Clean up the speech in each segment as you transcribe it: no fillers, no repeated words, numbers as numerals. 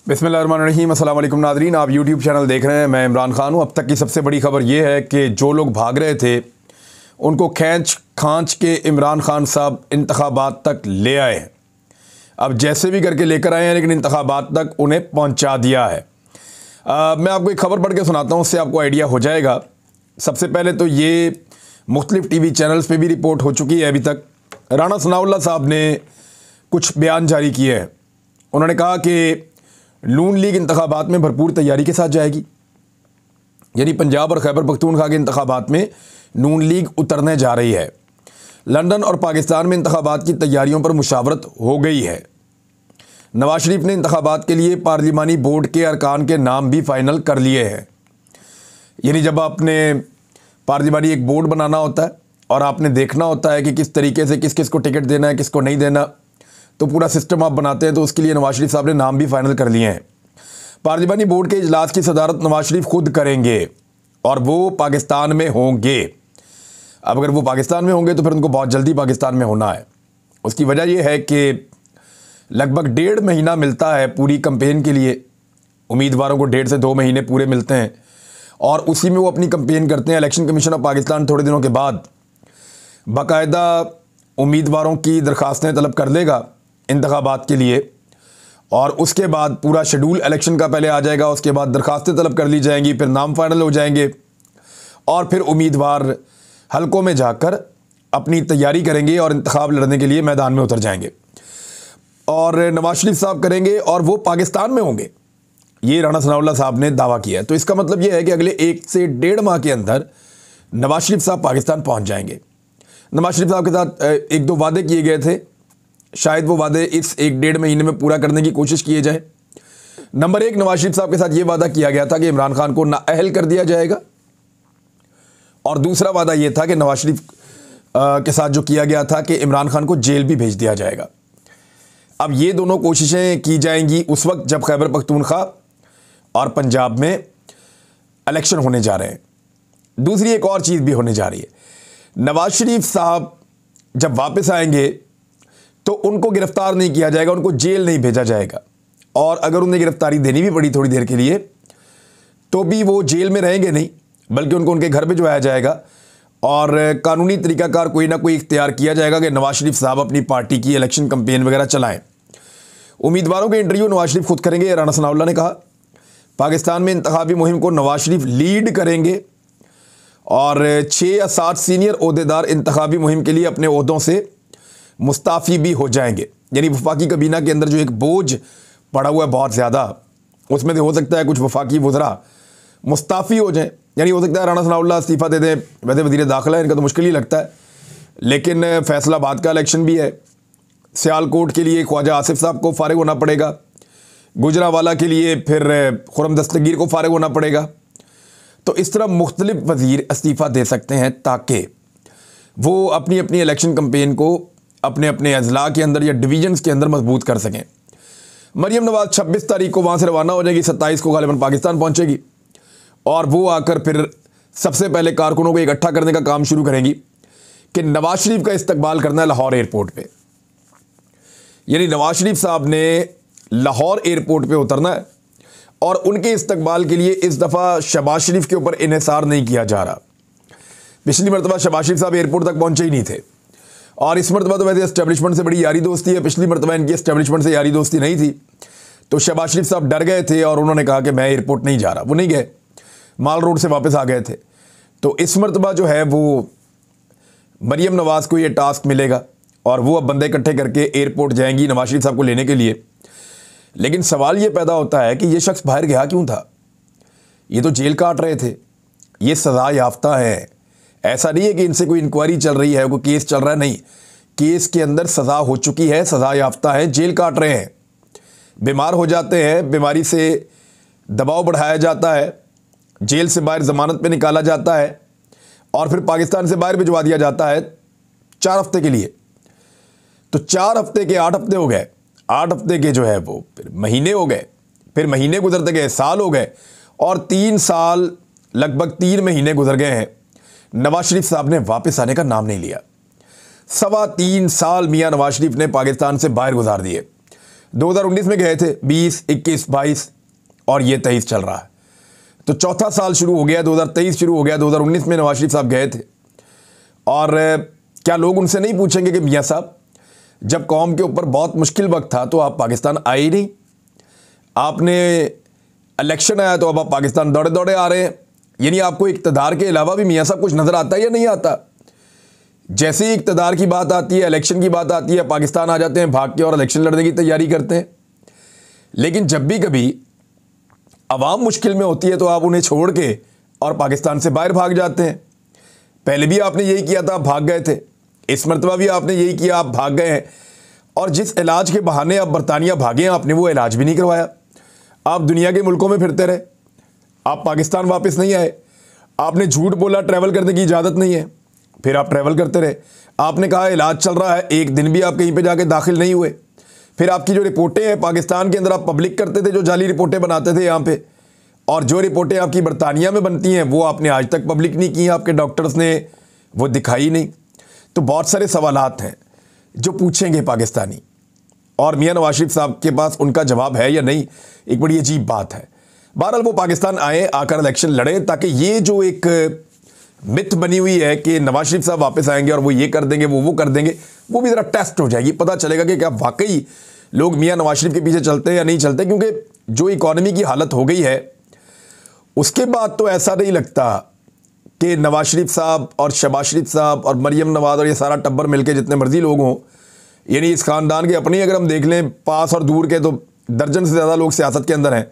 बिस्मिल्लाहिर्रहमानिर्रहीम। अस्सलाम वालेकुम नाज़रीन, आप यूट्यूब चैनल देख रहे हैं। मैं इमरान खान हूँ। अब तक की सबसे बड़ी खबर ये है कि जो लोग भाग रहे थे उनको खींच खांच के इमरान खान साहब इंतखाबात तक ले आए हैं। अब जैसे भी करके लेकर आए हैं, लेकिन इंतखाबात तक उन्हें पहुँचा दिया है। मैं आपको एक खबर पढ़ के सुनाता हूँ, उससे आपको आइडिया हो जाएगा। सबसे पहले तो ये मुख्तलिफ टीवी चैनल्स पे भी रिपोर्ट हो चुकी है। अभी तक राना सनाउल्लाह साहब ने कुछ बयान जारी किए हैं। उन्होंने कहा कि नून लीग इंतखाबात में भरपूर तैयारी के साथ जाएगी, यानी पंजाब और खैबर पख्तूनख्वा के इंतखाबात में नून लीग उतरने जा रही है। लंदन और पाकिस्तान में इंतखाबात की तैयारियों पर मुशावरत हो गई है। नवाज शरीफ ने इंतखाबात के लिए पार्लिमानी बोर्ड के अरकान के नाम भी फाइनल कर लिए हैं। यानी जब आपने पार्लिमानी एक बोर्ड बनाना होता है और आपने देखना होता है कि किस तरीके से किस किस को टिकट देना है, किसको नहीं देना, तो पूरा सिस्टम आप बनाते हैं। तो उसके लिए नवाज शरीफ साहब ने नाम भी फाइनल कर लिए हैं। पार्लिमानी बोर्ड के इजलास की सदारत नवाज शरीफ खुद करेंगे और वो पाकिस्तान में होंगे। अब अगर वो पाकिस्तान में होंगे तो फिर उनको बहुत जल्दी पाकिस्तान में होना है। उसकी वजह यह है कि लगभग 1.5 महीना मिलता है पूरी कैंपेन के लिए। उम्मीदवारों को 1.5 से 2 महीने पूरे मिलते हैं और उसी में वो अपनी कैंपेन करते हैं। इलेक्शन कमीशन ऑफ पाकिस्तान थोड़े दिनों के बाद बाकायदा उम्मीदवारों की दरखास्तें तलब कर लेगा इंतखाबात के लिए, और उसके बाद पूरा शेड्यूल इलेक्शन का पहले आ जाएगा। उसके बाद दरखास्तें तलब कर ली जाएंगी, फिर नाम फाइनल हो जाएंगे और फिर उम्मीदवार हलकों में जाकर अपनी तैयारी करेंगे और इंतखाब लड़ने के लिए मैदान में उतर जाएंगे। और नवाज शरीफ साहब करेंगे और वो पाकिस्तान में होंगे, ये राना सनाउल्लाह साहब ने दावा किया है। तो इसका मतलब ये है कि अगले 1 से 1.5 माह के अंदर नवाज शरीफ साहब पाकिस्तान पहुँच जाएंगे। नवाज शरीफ साहब के साथ 1-2 वादे किए गए थे, शायद वो वादे इस 1-1.5 महीने में पूरा करने की कोशिश किए जाए। नंबर 1, नवाज शरीफ साहब के साथ ये वादा किया गया था कि इमरान खान को नाअहल कर दिया जाएगा, और दूसरा वादा ये था कि नवाज शरीफ के साथ जो किया गया था कि इमरान खान को जेल भी भेज दिया जाएगा। अब ये दोनों कोशिशें की जाएंगी उस वक्त जब खैबर पख्तूनख्वा और पंजाब में इलेक्शन होने जा रहे हैं। दूसरी एक और चीज़ भी होने जा रही है। नवाज शरीफ साहब जब वापस आएंगे तो उनको गिरफ्तार नहीं किया जाएगा, उनको जेल नहीं भेजा जाएगा, और अगर उन्हें गिरफ्तारी देनी भी पड़ी थोड़ी देर के लिए तो भी वो जेल में रहेंगे नहीं, बल्कि उनको उनके घर भिजवाया जाएगा और कानूनी तरीकाकार कोई ना कोई इख्तियार किया जाएगा कि नवाज शरीफ साहब अपनी पार्टी की इलेक्शन कैंपेन वगैरह चलाएं। उम्मीदवारों के इंटरव्यू नवाज शरीफ खुद करेंगे, राना सनाउल्लाह ने कहा। पाकिस्तान में इंतखाबी मुहिम को नवाज शरीफ लीड करेंगे और 6 या 7 सीनियर ओहदेदार इंतखाबी मुहिम के लिए अपने ओहदों से मुस्ताफ़ी भी हो जाएंगे। यानी वफाकी कबीना के अंदर जो एक बोझ पड़ा हुआ है बहुत ज़्यादा, उसमें से हो सकता है कुछ वफाकी वज़रा मुस्ताफ़ी हो जाएं। यानी हो सकता है राना सनाउल्लाह इस्तीफ़ा दे दें। वैसे वज़ीर दाखिला है, इनका तो मुश्किल ही लगता है, लेकिन फैसलाबाद का इलेक्शन भी है। सियालकोट के लिए ख्वाजा आसिफ साहब को फ़ारिग होना पड़ेगा, गुजरावाला के लिए फिर खुर्रम दस्तगीर को फ़ारिग होना पड़ेगा। तो इस तरह मुख्तलिफ वज़ीर इस्तीफ़ा दे सकते हैं ताकि वो अपनी अपनी इलेक्शन कैंपेन को अपने अपने अजला के अंदर या डिवीजन्स के अंदर मजबूत कर सकें। मरियम नवाज़ 26 तारीख को वहाँ से रवाना हो जाएगी, 27 को गालिबन पाकिस्तान पहुँचेगी और वो आकर फिर सबसे पहले कारकुनों को इकट्ठा करने का काम शुरू करेंगी कि नवाज शरीफ का इस्तकबाल करना है लाहौर एयरपोर्ट पे। यानी नवाज शरीफ साहब ने लाहौर एयरपोर्ट पे उतरना है और उनके इस्तकबाल के लिए इस दफ़ा शहबाज शरीफ के ऊपर इन्हिसार नहीं किया जा रहा। पिछली मरतबा शहबाज शरीफ साहब एयरपोर्ट तक पहुँचे ही नहीं थे, और इस मरतबा तो वैसे एस्टेब्लिशमेंट से बड़ी यारी दोस्ती है। पिछली मरतबा इनकी एस्टेब्लिशमेंट से यारी दोस्ती नहीं थी, तो शहबाज शरीफ साहब डर गए थे और उन्होंने कहा कि मैं एयरपोर्ट नहीं जा रहा। वो नहीं गए, माल रोड से वापस आ गए थे। तो इस मरतबा जो है वो मरियम नवाज़ को ये टास्क मिलेगा और वो अब बंदे इकट्ठे करके एयरपोर्ट जाएंगी नवाज शरीफ साहब को लेने के लिए। लेकिन सवाल ये पैदा होता है कि ये शख्स बाहर गया क्यों था? ये तो जेल काट रहे थे, ये सज़ा याफ्ता है। ऐसा नहीं है कि इनसे कोई इंक्वायरी चल रही है, कोई केस चल रहा है, नहीं। केस के अंदर सज़ा हो चुकी है, सज़ा याफ्ता है, जेल काट रहे हैं, बीमार हो जाते हैं, बीमारी से दबाव बढ़ाया जाता है, जेल से बाहर ज़मानत पे निकाला जाता है और फिर पाकिस्तान से बाहर भिजवा दिया जाता है 4 हफ्ते के लिए। तो 4 हफ्ते के 8 हफ्ते हो गए, 8 हफ्ते के जो है वो फिर महीने हो गए, फिर महीने गुजरते गए, साल हो गए, और 3 साल लगभग 3 महीने गुजर गए हैं। नवाज शरीफ साहब ने वापस आने का नाम नहीं लिया। 3.25 साल मियाँ नवाज शरीफ ने पाकिस्तान से बाहर गुजार दिए। 2019 में गए थे, 20, 21, 22 और ये 23 चल रहा है। तो चौथा साल शुरू हो गया, 2023 शुरू हो गया। 2019 में नवाज शरीफ साहब गए थे और क्या लोग उनसे नहीं पूछेंगे कि मियाँ साहब, जब कौम के ऊपर बहुत मुश्किल वक्त था तो आप पाकिस्तान आए ही नहीं, आपने इलेक्शन आया तो अब आप पाकिस्तान दौड़े दौड़े आ रहे हैं। यानी आपको इक़्तिदार के अलावा भी मियाँ साहब कुछ नज़र आता है या नहीं आता? जैसे ही इक़्तिदार की बात आती है, इलेक्शन की बात आती है, पाकिस्तान आ जाते हैं भाग के और इलेक्शन लड़ने की तैयारी करते हैं। लेकिन जब भी कभी अवाम मुश्किल में होती है तो आप उन्हें छोड़ के और पाकिस्तान से बाहर भाग जाते हैं। पहले भी आपने यही किया था, आप भाग गए थे। इस मरतबा भी आपने यही किया, आप भाग गए हैं। और जिस इलाज के बहाने आप बरतानिया भागे हैं, आपने वो इलाज भी नहीं करवाया। आप दुनिया के मुल्कों में फिरते रहे, आप पाकिस्तान वापस नहीं आए। आपने झूठ बोला ट्रैवल करने की इजाज़त नहीं है, फिर आप ट्रैवल करते रहे। आपने कहा इलाज चल रहा है, एक दिन भी आप कहीं पे जाके दाखिल नहीं हुए। फिर आपकी जो रिपोर्टें हैं पाकिस्तान के अंदर आप पब्लिक करते थे, जो जाली रिपोर्टें बनाते थे यहाँ पे, और जो रिपोर्टें आपकी बरतानिया में बनती हैं वो आपने आज तक पब्लिक नहीं की, आपके डॉक्टर्स ने वो दिखाई नहीं। तो बहुत सारे सवालात हैं जो पूछेंगे पाकिस्तानी, और मियाँ नवाज शरीफ साहब के पास उनका जवाब है या नहीं, एक बड़ी अजीब बात है। बहरहाल वो पाकिस्तान आए, आकर इलेक्शन लड़े, ताकि ये जो एक मिथ बनी हुई है कि नवाज शरीफ साहब वापस आएंगे और वो ये कर देंगे, वो कर देंगे, वो भी ज़रा टेस्ट हो जाएगी। पता चलेगा कि क्या वाकई लोग मियाँ नवाज शरीफ के पीछे चलते हैं या नहीं चलते। क्योंकि जो इकॉनमी की हालत हो गई है उसके बाद तो ऐसा नहीं लगता कि नवाज शरीफ साहब और शहबाज शरीफ साहब और मरियम नवाज और ये सारा टब्बर मिलके जितने मर्जी लोग हों, यानी इस ख़ानदान के अपनी अगर हम देख लें पास और दूर के, तो दर्जन से ज़्यादा लोग सियासत के अंदर हैं,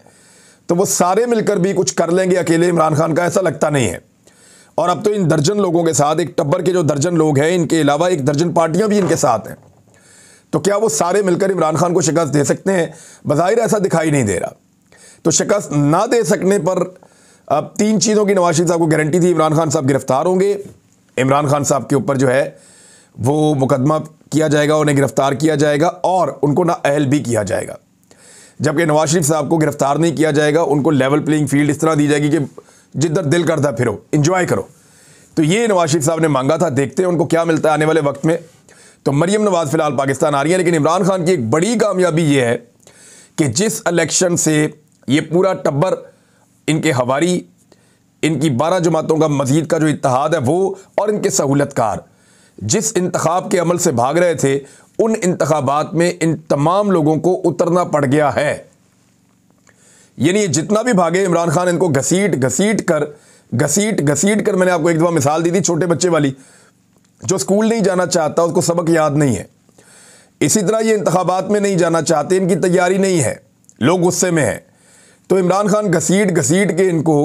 तो वो सारे मिलकर भी कुछ कर लेंगे अकेले इमरान खान का, ऐसा लगता नहीं है। और अब तो इन दर्जन लोगों के साथ, एक टब्बर के जो दर्जन लोग हैं, इनके अलावा एक दर्जन पार्टियां भी इनके साथ हैं। तो क्या वो सारे मिलकर इमरान खान को शिकस्त दे सकते हैं? बज़ाहिर ऐसा दिखाई नहीं दे रहा। तो शिकस्त ना दे सकने पर अब 3 चीज़ों की नवाज शरीफ साहब को गारंटी थी। इमरान खान साहब गिरफ्तार होंगे, इमरान खान साहब के ऊपर जो है वो मुकदमा किया जाएगा, उन्हें गिरफ्तार किया जाएगा और उनको नाअहल भी किया जाएगा। जबकि नवाज शरीफ साहब को गिरफ्तार नहीं किया जाएगा, उनको लेवल प्लेइंग फील्ड इस तरह दी जाएगी कि जिधर दिल करता फिरो, इंजॉय करो। तो ये नवाज शरीफ साहब ने मांगा था, देखते हैं उनको क्या मिलता है आने वाले वक्त में। तो मरियम नवाज फिलहाल पाकिस्तान आ रही है, लेकिन इमरान खान की एक बड़ी कामयाबी ये है कि जिस इलेक्शन से ये पूरा टब्बर, इनके हवारी, इनकी 12 जमातों का मजीद का जो इत्तेहाद है वो, और इनके सहूलतकार जिस इंतखाब के अमल से भाग रहे थे, उन इंतखाबात में इन तमाम लोगों को उतरना पड़ गया है। यानी जितना भी भागे इमरान खान इनको घसीट कर, मैंने आपको एक दफ़ा मिसाल दी थी छोटे बच्चे वाली, जो स्कूल नहीं जाना चाहता उसको सबक याद नहीं है। इसी तरह ये इंतखाबात में नहीं जाना चाहते, इनकी तैयारी नहीं है, लोग गुस्से में हैं। तो इमरान खान घसीट के इनको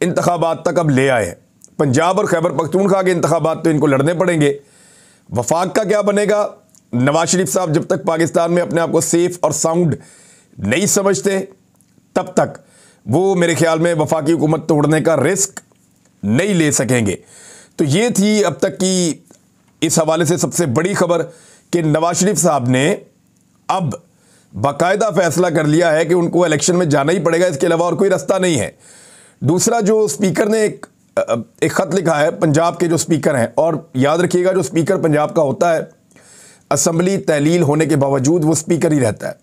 इंतखाबात तक अब ले आए। पंजाब और खैबर पख्तूनख्वा के इंतखाबात तो इनको लड़ने पड़ेंगे। वफाक का क्या बनेगा? नवाज शरीफ साहब जब तक पाकिस्तान में अपने आप को सेफ और साउंड नहीं समझते, तब तक वो मेरे ख्याल में वफाकी हुकूमत तोड़ने का रिस्क नहीं ले सकेंगे। तो ये थी अब तक की इस हवाले से सबसे बड़ी खबर कि नवाज शरीफ साहब ने अब बाकायदा फैसला कर लिया है कि उनको इलेक्शन में जाना ही पड़ेगा, इसके अलावा और कोई रास्ता नहीं है। दूसरा, जो स्पीकर ने एक ख़त लिखा है, पंजाब के जो स्पीकर हैं, और याद रखिएगा जो स्पीकर पंजाब का होता है, असम्बली तहलील होने के बावजूद वो स्पीकर ही रहता है,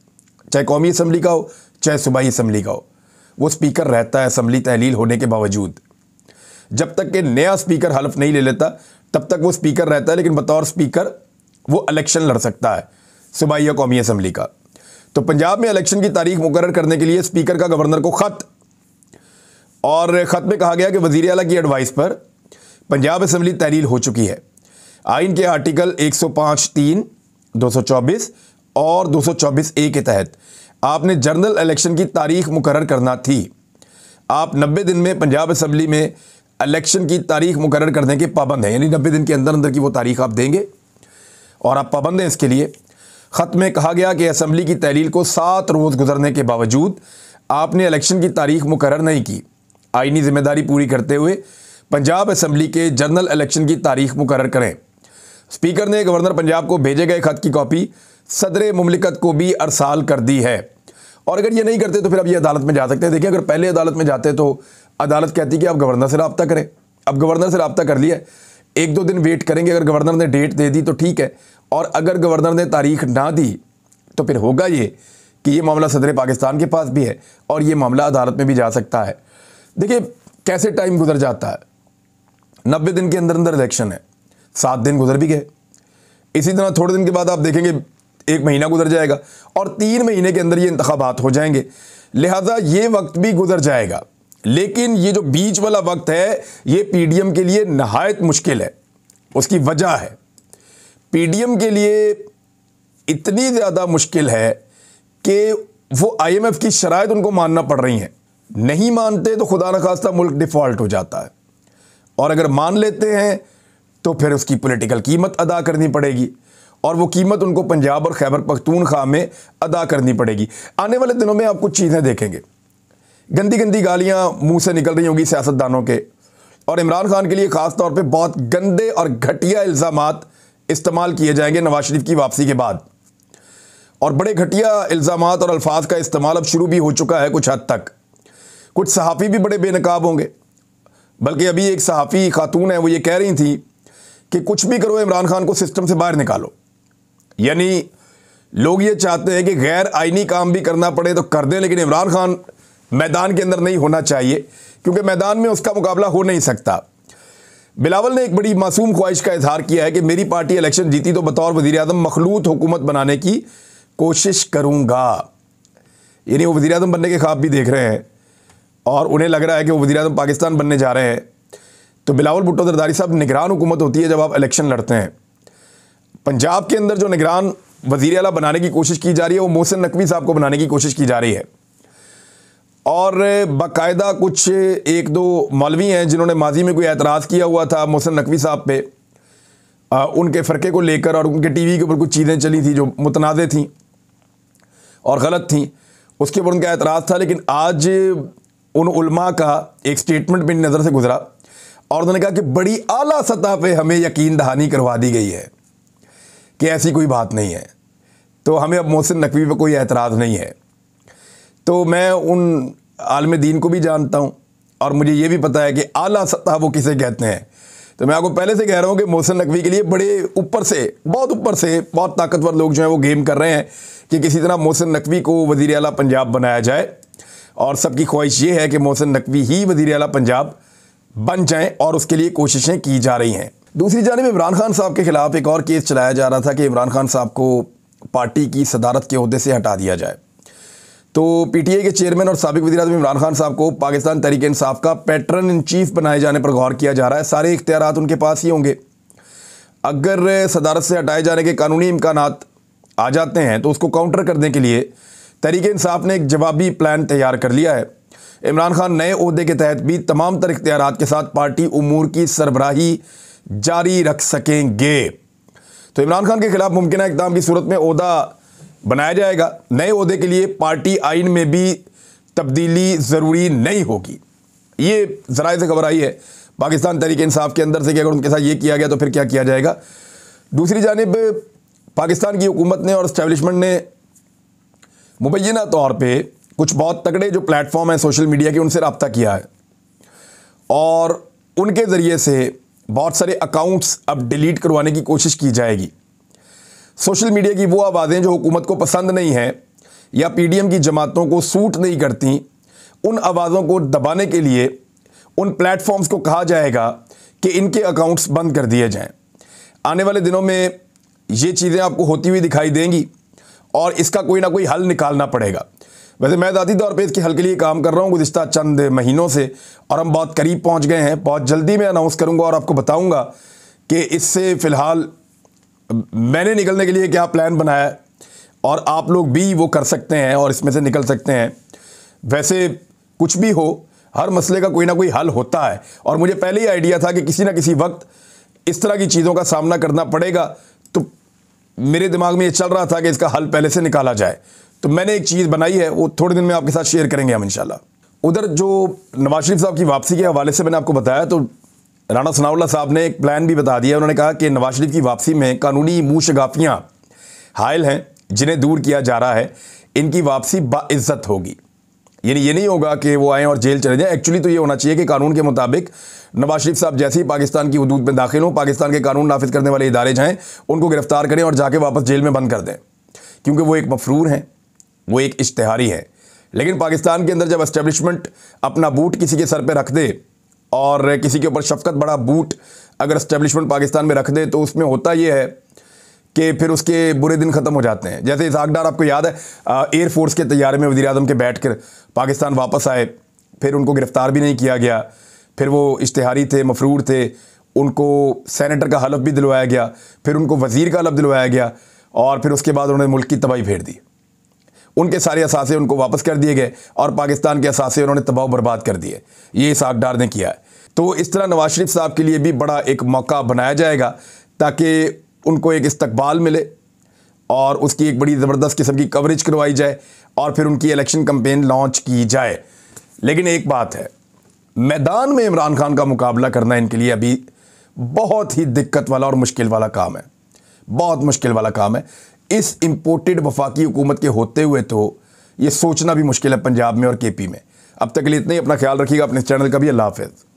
चाहे कौमी असम्बली का हो चाहे सूबाई असम्बली का हो, वो स्पीकर रहता है असम्बली तहलील होने के बावजूद। जब तक कि नया स्पीकर हल्फ नहीं ले लेता तब तक वो स्पीकर रहता है, लेकिन बतौर स्पीकर वो इलेक्शन लड़ सकता है सूबाई या कौमी असम्बली का। तो पंजाब में इलेक्शन की तारीख मुकर्रर करने के लिए स्पीकर का गवर्नर को ख़त, और ख़त में कहा गया कि वज़ीर आला की एडवाइस पर पंजाब असम्बली तहलील हो चुकी है। आइन के आर्टिकल 105(3), 224 और 224(a) के तहत आपने जनरल इलेक्शन की तारीख मुकर्रर करना थी। आप 90 दिन में पंजाब असम्बली में इलेक्शन की तारीख मुकर्रर करने के पाबंद हैं, यानी 90 दिन के अंदर अंदर की वो तारीख आप देंगे और आप पाबंद हैं इसके लिए। ख़त में कहा गया कि असम्बली की तहलील को 7 रोज़ गुजरने के बावजूद आपने इलेक्शन की तारीख मुकर्रर नहीं की। आईनी जिम्मेदारी पूरी करते हुए पंजाब असम्बली के जनरल इलेक्शन की तारीख मुकर्रर करें। स्पीकर ने गवर्नर पंजाब को भेजे गए ख़त की कॉपी सदर मुमलिकत को भी अरसाल कर दी है, और अगर ये नहीं करते तो फिर अब ये अदालत में जा सकते हैं। देखिए, अगर पहले अदालत में जाते तो अदालत कहती कि आप गवर्नर से रब्ता करें। अब गवर्नर से रब्ता कर लिया, 1-2 दिन वेट करेंगे, अगर गवर्नर ने डेट दे दी तो ठीक है, और अगर गवर्नर ने तारीख ना दी तो फिर होगा ये कि ये मामला सदर पाकिस्तान के पास भी है और ये मामला अदालत में भी जा सकता है। देखिए कैसे टाइम गुजर जाता है, 90 दिन के अंदर अंदर इलेक्शन है, 7 दिन गुजर भी गए। इसी तरह थोड़े दिन के बाद आप देखेंगे 1 महीना गुजर जाएगा और 3 महीने के अंदर ये इंतखाबात हो जाएंगे, लिहाजा ये वक्त भी गुजर जाएगा। लेकिन ये जो बीच वाला वक्त है ये पीडीएम के लिए नहायत मुश्किल है। उसकी वजह है पीडीएम के लिए इतनी ज़्यादा मुश्किल है कि वो आईएमएफ की शराइत उनको मानना पड़ रही हैं। नहीं मानते तो खुदा न खास्ता मुल्क डिफ़ॉल्ट हो जाता है, और अगर मान लेते हैं तो फिर उसकी पॉलिटिकल कीमत अदा करनी पड़ेगी, और वो कीमत उनको पंजाब और खैबर पख्तूनख्वा में अदा करनी पड़ेगी। आने वाले दिनों में आप कुछ चीज़ें देखेंगे, गंदी गंदी गालियाँ मुंह से निकल रही होंगी सियासतदानों के, और इमरान खान के लिए ख़ास तौर पे बहुत गंदे और घटिया इल्ज़ामात इस्तेमाल किए जाएंगे नवाज शरीफ की वापसी के बाद। और बड़े घटिया इल्ज़ामात और अल्फाज का इस्तेमाल अब शुरू भी हो चुका है कुछ हद तक। कुछ सहाफ़ी भी बड़े बेनकाब होंगे, बल्कि अभी एक सहाफ़ी खातून है वो ये कह रही थी कि कुछ भी करो इमरान खान को सिस्टम से बाहर निकालो। यानी लोग ये चाहते हैं कि गैर आइनी काम भी करना पड़े तो कर दें, लेकिन इमरान खान मैदान के अंदर नहीं होना चाहिए, क्योंकि मैदान में उसका मुकाबला हो नहीं सकता। बिलावल ने एक बड़ी मासूम ख्वाहिश का इजहार किया है कि मेरी पार्टी इलेक्शन जीती तो बतौर वज़ीर आज़म मखलूत हुकूमत बनाने की कोशिश करूँगा। यानी वो वज़ीर आज़म बनने के ख्वाब भी देख रहे हैं और उन्हें लग रहा है कि वो वज़ीर आज़म पाकिस्तान बनने जा रहे हैं। तो बिलावल भुट्टो ज़रदारी साहब, निगरान हुकूमत होती है जब आप इलेक्शन लड़ते हैं। पंजाब के अंदर जो निगरान वज़ीर आला बनाने की कोशिश की जा रही है वो मोहसिन नकवी साहब को बनाने की कोशिश की जा रही है, और बाकायदा कुछ 1-2 मौलवी हैं जिन्होंने माजी में कोई एतराज़ किया हुआ था मोहसिन नकवी साहब पे, उनके फ़रक़े को लेकर, और उनके टीवी के ऊपर कुछ चीज़ें चली थी जो मुतनाज़े थी और गलत थी, उसके ऊपर उनका एतराज़ था। लेकिन आज उन उलमा का एक स्टेटमेंट मेरी नज़र से गुजरा और उन्होंने कहा कि बड़ी आला सतह पे हमें यकीन दहानी करवा दी गई है कि ऐसी कोई बात नहीं है, तो हमें अब मोहसिन नकवी पे कोई एतराज़ नहीं है। तो मैं उन आलिम दीन को भी जानता हूँ और मुझे ये भी पता है कि आला सतह वो किसे कहते हैं। तो मैं आपको पहले से कह रहा हूँ कि मोहसिन नकवी के लिए बड़े ऊपर से बहुत ताकतवर लोग जो हैं वो गेम कर रहे हैं कि किसी तरह मोहसिन नकवी को वज़ीर आला पंजाब बनाया जाए, और सबकी ख्वाहिश ये है कि मोहसिन नकवी ही वज़ीर आला पंजाब बन जाएं और उसके लिए कोशिशें की जा रही हैं। दूसरी जानिब इमरान खान साहब के ख़िलाफ़ एक और केस चलाया जा रहा था कि इमरान खान साहब को पार्टी की सदारत के ओहदे से हटा दिया जाए। तो पीटीआई के चेयरमैन और साबिक़ वज़ीर आज़म इमरान खान साहब को पाकिस्तान तहरीक इंसाफ का पैटर्न इन चीफ बनाए जाने पर गौर किया जा रहा है। सारे इख्तियारात उनके पास ही होंगे। अगर सदारत से हटाए जाने के कानूनी इम्कानात आ जाते हैं तो उसको काउंटर करने के लिए तहरीक इंसाफ ने एक जवाबी प्लान तैयार कर लिया है। इमरान खान नए ओहदे के तहत भी तमाम तर इख्तियारात के साथ पार्टी उमूर की सरबराही जारी रख सकेंगे। तो इमरान खान के खिलाफ मुमकिन इक़दाम की सूरत में ओहदा बनाया जाएगा। नए ओहदे के लिए पार्टी आइन में भी तब्दीली ज़रूरी नहीं होगी। ये ज़राए से खबर आई है पाकिस्तान तहरीक इंसाफ के अंदर से कि अगर उनके साथ ये किया गया तो फिर क्या किया जाएगा। दूसरी जानिब पाकिस्तान की हुकूमत ने और इस्टेब्लिशमेंट ने मुबैना तौर पे कुछ बहुत तगड़े जो प्लेटफॉर्म हैं सोशल मीडिया के उनसे रब्ता किया है, और उनके ज़रिए से बहुत सारे अकाउंट्स अब डिलीट करवाने की कोशिश की जाएगी। सोशल मीडिया की वो आवाज़ें जो हुकूमत को पसंद नहीं हैं या पीडीएम की जमातों को सूट नहीं करती, उन आवाज़ों को दबाने के लिए उन प्लेटफॉर्म्स को कहा जाएगा कि इनके अकाउंट्स बंद कर दिए जाएं। आने वाले दिनों में ये चीज़ें आपको होती हुई दिखाई देंगी और इसका कोई ना कोई हल निकालना पड़ेगा। वैसे मैं ज़ाती तौर पे इसके हल के लिए काम कर रहा हूँ गुज़िश्ता चंद महीनों से, और हम बहुत करीब पहुँच गए हैं। बहुत जल्दी मैं अनाउंस करूँगा और आपको बताऊँगा कि इससे फ़िलहाल मैंने निकलने के लिए क्या प्लान बनाया है, और आप लोग भी वो कर सकते हैं और इसमें से निकल सकते हैं। वैसे कुछ भी हो, हर मसले का कोई ना कोई हल होता है, और मुझे पहले ही आइडिया था कि किसी ना किसी वक्त इस तरह की चीज़ों का सामना करना पड़ेगा। तो मेरे दिमाग में ये चल रहा था कि इसका हल पहले से निकाला जाए। तो मैंने एक चीज़ बनाई है, वो थोड़े दिन में आपके साथ शेयर करेंगे हम इंशाल्लाह। उधर जो नवाज शरीफ साहब की वापसी के हवाले से मैंने आपको बताया, तो राणा सनाउल्लाह साहब ने एक प्लान भी बता दिया। उन्होंने कहा कि नवाज शरीफ की वापसी में कानूनी मुँह शगाफियाँ हायल हैं जिन्हें दूर किया जा रहा है, इनकी वापसी बाइज़्ज़त होगी। यानी ये नहीं होगा कि वो आएँ और जेल चले जाएँ। एक्चुअली तो ये होना चाहिए कि कानून के मुताबिक नवाज शरीफ साहब जैसे ही पाकिस्तान की हदूद में दाखिल हों, पाकिस्तान के कानून नाफिज करने वाले इदारे जाएँ, उनको गिरफ्तार करें और जाके वापस जेल में बंद कर दें, क्योंकि वो एक मफरूर हैं, वो एक इश्तिहारी है। लेकिन पाकिस्तान के अंदर जब एस्टेब्लिशमेंट अपना बूट किसी के सर पे रख दे और किसी के ऊपर शफकत बड़ा बूट अगर एस्टेब्लिशमेंट पाकिस्तान में रख दे तो उसमें होता ये है कि फिर उसके बुरे दिन ख़त्म हो जाते हैं। जैसे इसहाक डार, आपको याद है, एयरफोर्स के तैयारे में वज़ीर आज़म के बैठ कर पाकिस्तान वापस आए, फिर उनको गिरफ़्तार भी नहीं किया गया, फिर वो इश्तिहारी थे, मफरूर थे, उनको सेनेटर का हलफ भी दिलवाया गया, फिर उनको वज़ीर का हलफ दिलवाया गया और फिर उसके बाद उन्होंने मुल्क की तबाही फेर दी। उनके सारे असासे उनको वापस कर दिए गए और पाकिस्तान के असासे उन्होंने तबाह बर्बाद कर दिए। ये इसहाक डार ने किया है। तो इस तरह नवाज शरीफ साहब के लिए भी बड़ा एक मौका बनाया जाएगा ताकि उनको एक इस्तकबाल मिले और उसकी एक बड़ी ज़बरदस्त किस्म की कवरेज करवाई जाए और फिर उनकी इलेक्शन कैंपेन लॉन्च की जाए। लेकिन एक बात है, मैदान में इमरान खान का मुकाबला करना इनके लिए अभी बहुत ही दिक्कत वाला और मुश्किल वाला काम है, बहुत मुश्किल वाला काम है। इस इम्पोर्टेड वफाकी हुकूमत के होते हुए तो ये सोचना भी मुश्किल है पंजाब में और केपी में। अब तक के लिए इतना ही। अपना ख्याल रखिएगा, अपने चैनल का भी। अल्लाह हाफ़िज़।